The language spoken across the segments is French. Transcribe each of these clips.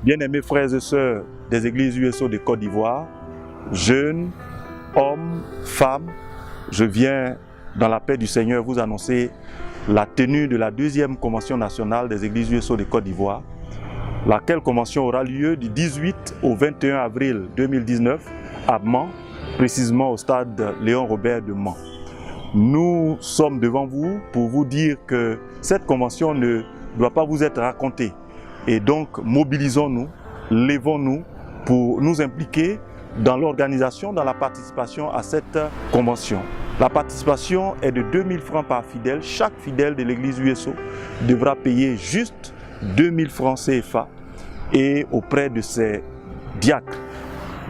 Bien-aimés frères et sœurs des églises USO de Côte d'Ivoire, jeunes, hommes, femmes, je viens dans la paix du Seigneur vous annoncer la tenue de la deuxième convention nationale des églises USO de Côte d'Ivoire, laquelle convention aura lieu du 18 au 21 avril 2019 à Mans, précisément au stade Léon Robert de Mans. Nous sommes devant vous pour vous dire que cette convention ne doit pas vous être racontée. Et donc, mobilisons-nous, lèvons-nous pour nous impliquer dans l'organisation, dans la participation à cette convention. La participation est de 2000 francs par fidèle. Chaque fidèle de l'église USO devra payer juste 2000 francs CFA et auprès de ses diacres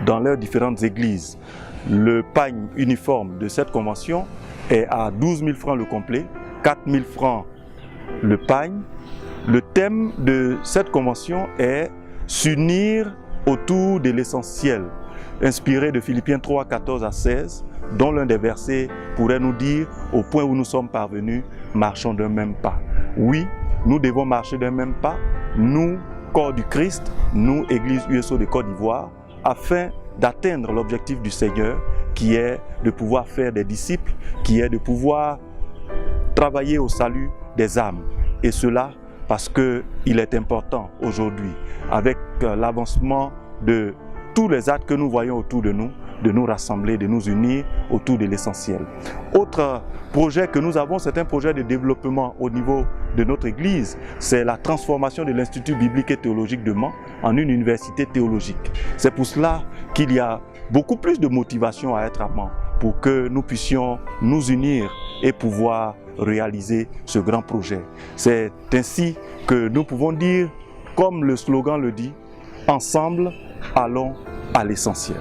dans leurs différentes églises. Le pagne uniforme de cette convention est à 12 000 francs le complet, 4 000 francs le pagne. Le thème de cette convention est « S'unir autour de l'essentiel », inspiré de Philippiens 3, 14 à 16, dont l'un des versets pourrait nous dire « Au point où nous sommes parvenus, marchons d'un même pas ». Oui, nous devons marcher d'un même pas, nous, corps du Christ, nous, Église USO de Côte d'Ivoire, afin d'atteindre l'objectif du Seigneur, qui est de pouvoir faire des disciples, qui est de pouvoir travailler au salut des âmes. Et cela parce qu'il est important aujourd'hui, avec l'avancement de tous les actes que nous voyons autour de nous rassembler, de nous unir autour de l'essentiel. Autre projet que nous avons, c'est un projet de développement au niveau de notre Église. C'est la transformation de l'Institut biblique et théologique de Mans en une université théologique. C'est pour cela qu'il y a beaucoup plus de motivation à être à Mans, pour que nous puissions nous unir et pouvoir réaliser ce grand projet. C'est ainsi que nous pouvons dire, comme le slogan le dit, ensemble, allons à l'essentiel.